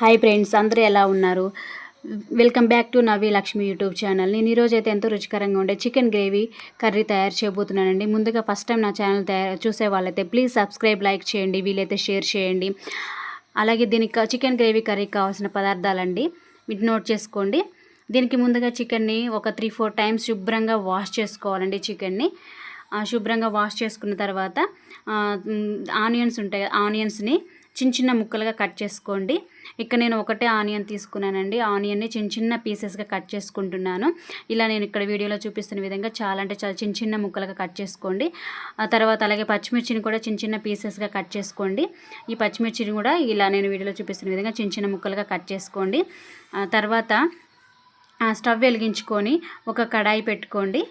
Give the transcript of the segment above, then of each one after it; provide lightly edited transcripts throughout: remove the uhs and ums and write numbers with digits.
Hi friends, అందరూ ఎలా ఉన్నారు? వెల్కమ్ బ్యాక్ టు నవ్వి లక్ష్మి యూట్యూబ్ ఛానల్. నేను ఈరోజు అయితే ఎంతో రుచికరంగా ఉండే చికెన్ గ్రేవీ కర్రీ తయారు చేయబోతున్నానండి. ముందుగా ఫస్ట్ టైం నా ఛానల్ చూసే వాళ్ళైతే ప్లీజ్ సబ్స్క్రైబ్, లైక్ చేయండి, వీలైతే షేర్ చేయండి. అలాగే దీనికి చికెన్ గ్రేవీ కర్రీకి కావాల్సిన పదార్థాలండి, వీటిని నోట్ చేసుకోండి. దీనికి ముందుగా చికెన్ని ఒక 3-4 టైమ్స్ శుభ్రంగా వాష్ చేసుకోవాలండి. చికెన్ని శుభ్రంగా వాష్ చేసుకున్న తర్వాత ఆనియన్స్ ఉంటాయి, ఆనియన్స్ని చిన్న చిన్న ముక్కలుగా కట్ చేసుకోండి. ఇక్కడ నేను ఒకటే ఆనియన్ తీసుకున్నానండి. ఆనియన్ని చిన్న చిన్న పీసెస్గా కట్ చేసుకుంటున్నాను. ఇలా నేను ఇక్కడ వీడియోలో చూపిస్తున్న విధంగా చాలా అంటే చాలా చిన్న చిన్న ముక్కలుగా కట్ చేసుకోండి. ఆ తర్వాత అలాగే పచ్చిమిర్చిని కూడా చిన్న చిన్న పీసెస్గా కట్ చేసుకోండి. ఈ పచ్చిమిర్చిని కూడా ఇలా నేను వీడియోలో చూపిస్తున్న విధంగా చిన్న చిన్న ముక్కలుగా కట్ చేసుకోండి. తర్వాత స్టవ్ వెలిగించుకొని ఒక కడాయి పెట్టుకోండి.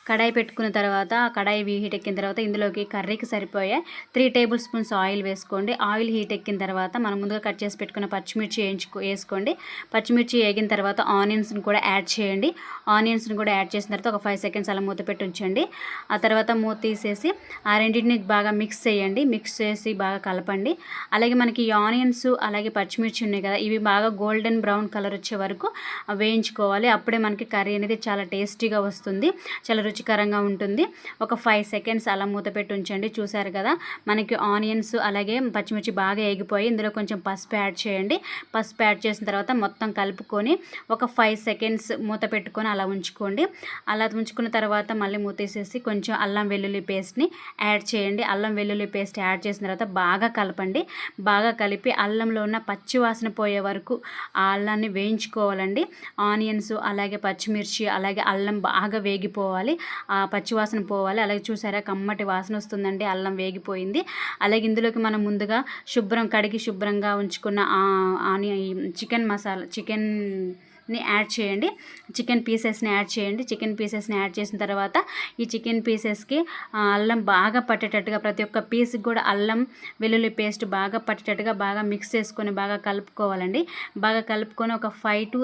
కడాయి పెట్టుకున్న తర్వాత ఆ కడాయి హీట్ ఎక్కిన తర్వాత ఇందులోకి కర్రీకి సరిపోయే 3 టేబుల్ స్పూన్స్ ఆయిల్ వేసుకోండి. ఆయిల్ హీట్ ఎక్కిన తర్వాత మనం ముందుగా కట్ చేసి పెట్టుకున్న పచ్చిమిర్చి వేసుకోండి. పచ్చిమిర్చి వేగిన తర్వాత ఆనియన్స్ని కూడా యాడ్ చేయండి. ఆనియన్స్ని కూడా యాడ్ చేసిన తర్వాత ఒక 5 సెకండ్స్ అలా మూత పెట్టి ఉంచండి. ఆ తర్వాత మూత తీసేసి ఆ రెండింటిని బాగా మిక్స్ చేయండి. మిక్స్ చేసి బాగా కలపండి. అలాగే మనకి ఈ ఆనియన్స్ అలాగే పచ్చిమిర్చి ఉన్నాయి కదా, ఇవి బాగా గోల్డెన్ బ్రౌన్ కలర్ వచ్చే వరకు వేయించుకోవాలి. అప్పుడే మనకి కర్రీ అనేది చాలా టేస్టీగా వస్తుంది, చాలా రుచికరంగా ఉంటుంది. ఒక 5 సెకండ్స్ అలా మూత పెట్టి ఉంచండి. చూసారు కదా, మనకి ఆనియన్స్ అలాగే పచ్చిమిర్చి బాగా వేగిపోయి ఇందులో కొంచెం పసుపు యాడ్ చేయండి. పసుపు యాడ్ చేసిన తర్వాత మొత్తం కలుపుకొని ఒక 5 సెకండ్స్ మూత పెట్టుకొని అలా ఉంచుకోండి. అలా ఉంచుకున్న తర్వాత మళ్ళీ మూత తీసేసి కొంచెం అల్లం వెల్లుల్లి పేస్ట్ని యాడ్ చేయండి. అల్లం వెల్లుల్లి పేస్ట్ యాడ్ చేసిన తర్వాత బాగా కలపండి. బాగా కలిపి అల్లంలో ఉన్న పచ్చి వాసన పోయే వరకు ఆ అల్లాన్ని వేయించుకోవాలండి. ఆనియన్స్ అలాగే పచ్చిమిర్చి అలాగే అల్లం బాగా వేగిపోవాలి, ఆ పచ్చివాసన పోవాలి. అలాగే చూసారా, కమ్మటి వాసన వస్తుందండి, అల్లం వేగిపోయింది. అలాగే ఇందులోకి మనం ముందుగా కడిగి శుభ్రంగా ఉంచుకున్న చికెన్ మసాలా చికెన్ని యాడ్ చేయండి. చికెన్ పీసెస్ని యాడ్ చేసిన తర్వాత ఈ చికెన్ పీసెస్కి అల్లం బాగా పట్టేటట్టుగా ప్రతి ఒక్క పీస్కి కూడా అల్లం వెల్లుల్లి పేస్ట్ బాగా పట్టేటట్టుగా బాగా మిక్స్ చేసుకొని బాగా కలుపుకోవాలండి. బాగా కలుపుకొని ఒక 5 to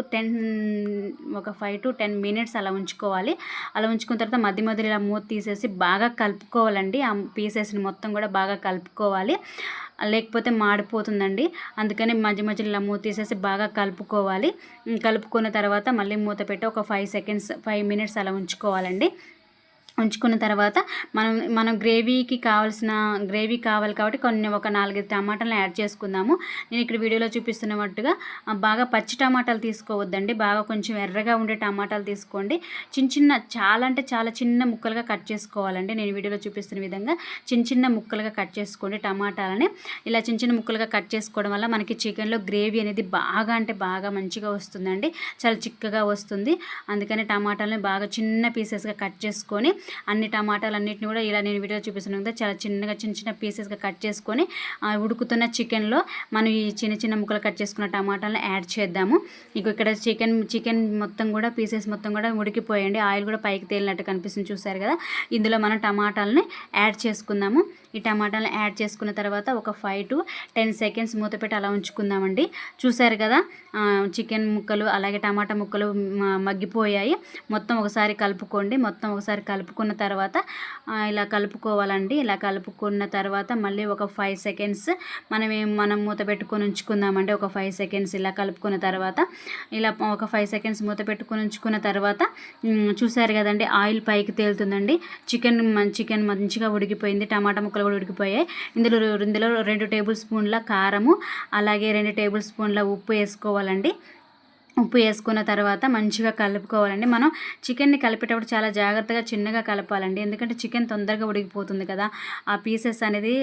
10 మినిట్స్ అలా ఉంచుకోవాలి. అలా ఉంచుకున్న తర్వాత మధ్య మధ్యలో ఇలా మూత తీసేసి బాగా కలుపుకోవాలండి. ఆ పీసెస్ని మొత్తం కూడా బాగా కలుపుకోవాలి, లేకపోతే మాడిపోతుందండి. అందుకని మధ్య మధ్యలో ఇలా మూత తీసేసి బాగా కలుపుకోవాలి. కలుపుకున్న తర్వాత మళ్ళీ మూత పెట్టి ఒక 5 మినిట్స్ అలా ఉంచుకోవాలండి. ఉంచుకున్న తర్వాత మనం గ్రేవీ కావాలి కాబట్టి ఒక 4-5 టమాటాలను యాడ్ చేసుకుందాము. నేను ఇక్కడ వీడియోలో చూపిస్తున్నట్టుగా బాగా పచ్చి టమాటాలు తీసుకోవద్దండి, బాగా కొంచెం ఎర్రగా ఉండే టమాటాలు తీసుకోండి. చాలా అంటే చాలా చిన్న ముక్కలుగా కట్ చేసుకోవాలండి. నేను వీడియోలో చూపిస్తున్న విధంగా చిన్న ముక్కలుగా కట్ చేసుకోండి. టమాటాలని ఇలా చిన్న ముక్కలుగా కట్ చేసుకోవడం వల్ల మనకి చికెన్లో గ్రేవీ అనేది బాగా అంటే బాగా మంచిగా వస్తుందండి, చాలా చిక్కగా వస్తుంది. అందుకని టమాటాలని బాగా చిన్న పీసెస్గా కట్ చేసుకొని అన్ని టమాటాలన్నింటినీ కూడా ఇలా నేను వీడియో చూపిస్తున్నాను కదా, చాలా చిన్న పీసెస్గా కట్ చేసుకొని ఉడుకుతున్న చికెన్లో మనం ఈ చిన్న ముక్కలు కట్ చేసుకున్న టమాటాలను యాడ్ చేద్దాము. ఇక్కడ చికెన్ మొత్తం కూడా పీసెస్ మొత్తం కూడా ఉడికిపోయండి, ఆయిల్ కూడా పైకి తేలినట్టు కనిపిస్తుంది. చూసారు కదా, ఇందులో మనం టమాటాలని యాడ్ చేసుకుందాము. ఈ టమాటాలను యాడ్ చేసుకున్న తర్వాత ఒక 5 to 10 సెకండ్స్ మూత పెట్టి అలా ఉంచుకుందామండి. చూసారు కదా, చికెన్ ముక్కలు అలాగే టమాటా ముక్కలు మగ్గిపోయాయి. మొత్తం ఒకసారి కలుపుకోండి. మొత్తం ఒకసారి కలుపుకున్న తర్వాత ఇలా కలుపుకోవాలండి. ఇలా కలుపుకున్న తర్వాత మళ్ళీ ఒక 5 సెకండ్స్ మనం మూత పెట్టుకొని ఉంచుకుందామండి. ఒక 5 సెకండ్స్ ఇలా కలుపుకున్న తర్వాత ఒక 5 సెకండ్స్ మూత పెట్టుకొని ఉంచుకున్న తర్వాత చూసారు కదండి, ఆయిల్ పైకి తేలుతుందండి. చికెన్ మంచిగా ఉడికిపోయింది, టమాటా ముక్కలు కూడా ఉడికిపోయాయి. ఇందులో 2 టేబుల్ స్పూన్ల కారము అలాగే 2 టేబుల్ స్పూన్ల ఉప్పు వేసుకోవాలండి. ఉప్పు వేసుకున్న తర్వాత మంచిగా కలుపుకోవాలండి. మనం చికెన్ని కలిపేటప్పుడు చాలా జాగ్రత్తగా చిన్నగా కలపాలండి, ఎందుకంటే చికెన్ తొందరగా ఉడికిపోతుంది కదా. ఆ పీసెస్ అనేది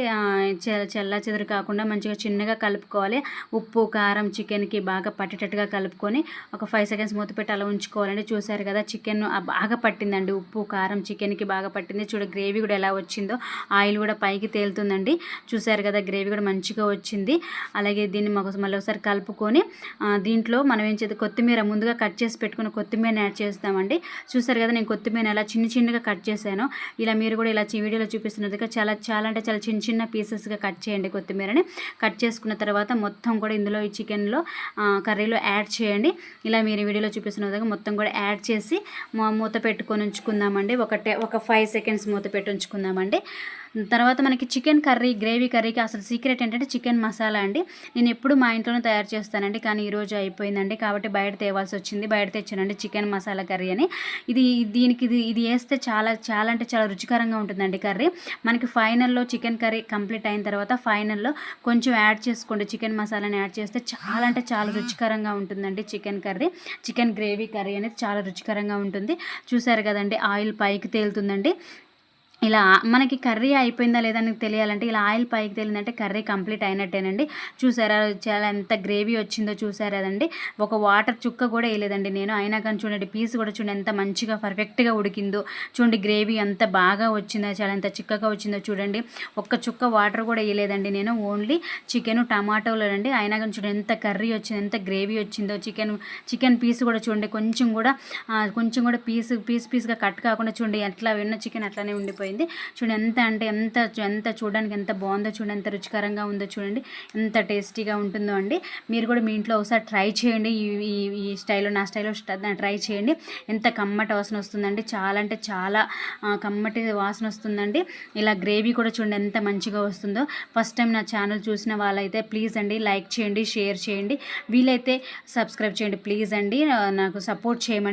చెల్లాచెదురు కాకుండా మంచిగా చిన్నగా కలుపుకోవాలి. ఉప్పు కారం చికెన్కి బాగా పట్టేటట్టుగా కలుపుకొని ఒక 5 సెకండ్స్ మూత పెట్టి అలా ఉంచుకోవాలండి. చూసారు కదా, చికెన్ బాగా పట్టిందండి, ఉప్పు కారం చికెన్కి బాగా పట్టింది. గ్రేవీ కూడా ఎలా వచ్చిందో, ఆయిల్ కూడా పైకి తేలుతుందండి. చూసారు కదా, గ్రేవీ కూడా మంచిగా వచ్చింది. అలాగే దీన్ని మళ్ళీ ఒకసారి కలుపుకొని దీంట్లో మనం ఏం చేద్దాం, కొత్తిమీర ముందుగా కట్ చేసి పెట్టుకున్న కొత్తిమీరని యాడ్ చేస్తామండి. చూసారు కదా, నేను కొత్తిమీర ఎలా చిన్నగా కట్ చేశాను. ఇలా మీరు కూడా ఇలా వీడియోలో చూపిస్తున్నట్టుగా చాలా అంటే చాలా చిన్న పీసెస్గా కట్ చేయండి. కొత్తిమీరని కట్ చేసుకున్న తర్వాత మొత్తం కూడా ఇందులో ఈ చికెన్లో కర్రీలో యాడ్ చేయండి. ఇలా మీరు వీడియోలో చూపిస్తున్న విధంగా మొత్తం కూడా యాడ్ చేసి మూత పెట్టుకొని ఉంచుకుందామండి. ఒక 5 సెకండ్స్ మూత పెట్టి ఉంచుకుందామండి. తర్వాత మనకి చికెన్ కర్రీ, గ్రేవీ కర్రీకి అసలు సీక్రెట్ ఏంటంటే చికెన్ మసాలా అండి. నేను ఎప్పుడు మా ఇంట్లోనే తయారు చేస్తానండి, కానీ ఈరోజు అయిపోయిందండి కాబట్టి బయట తేవాల్సి వచ్చింది. బయట తెచ్చానండి చికెన్ మసాలా కర్రీ అని. ఇది వేస్తే చాలా చాలా అంటే చాలా రుచికరంగా ఉంటుందండి కర్రీ. మనకి ఫైనల్లో చికెన్ కర్రీ కంప్లీట్ అయిన తర్వాత ఫైనల్లో కొంచెం యాడ్ చేసుకోండి, చికెన్ మసాలాని యాడ్ చేస్తే చాలా అంటే చాలా రుచికరంగా ఉంటుందండి chicken curry. Chicken gravy curry అనేది చాలా రుచికరంగా ఉంటుంది. చూసారు కదండి, ఆయిల్ పైకి తేలుతుందండి. ఇలా మనకి కర్రీ అయిపోయిందా లేదా అని తెలియాలంటే ఇలా ఆయిల్ పైకి తేలిందంటే కర్రీ కంప్లీట్ అయినట్టేనండి. చూసారా చాలా ఎంత గ్రేవీ వచ్చిందో చూసారా కదండి. ఒక వాటర్ చుక్క కూడా వేయలేదండి నేను, అయినా కానీ చూడండి పీస్ కూడా చూడండి ఎంత మంచిగా పర్ఫెక్ట్గా ఉడికిందో. చూడండి గ్రేవీ ఎంత బాగా వచ్చిందో, చాలా ఎంత చిక్కగా వచ్చిందో చూడండి. ఒక్క చుక్క వాటర్ కూడా వేయలేదండి నేను, ఓన్లీ చికెన్ టమాటోలండి. అయినా కానీ చూడండి ఎంత కర్రీ వచ్చిందో, ఎంత గ్రేవీ వచ్చిందో. చికెన్ పీస్ కూడా చూడండి కొంచెం కూడా పీస్గా కట్ కాకుండా చూడండి ఎట్లా విన్న చికెన్ అట్లానే ఉండిపోయింది. చూడండి ఎంత అంటే ఎంత చూడడానికి ఎంత బాగుందో చూడండి, ఎంత రుచికరంగా ఉందో చూడండి, ఎంత టేస్టీగా ఉంటుందో అండి. మీరు కూడా మీ ఇంట్లో ఒకసారి ట్రై చేయండి. ఈ స్టైల్లో నా స్టైల్లో ట్రై చేయండి. ఎంత కమ్మటి వాసన వస్తుందండి, చాలా అంటే చాలా కమ్మటి వాసన వస్తుందండి. ఇలా గ్రేవీ కూడా చూడండి ఎంత మంచిగా వస్తుందో. ఫస్ట్ టైం నా ఛానల్ చూసిన వాళ్ళైతే ప్లీజ్ అండి లైక్ చేయండి, షేర్ చేయండి, వీలైతే సబ్స్క్రైబ్ చేయండి ప్లీజ్ అండి, నాకు సపోర్ట్ చేయమండి.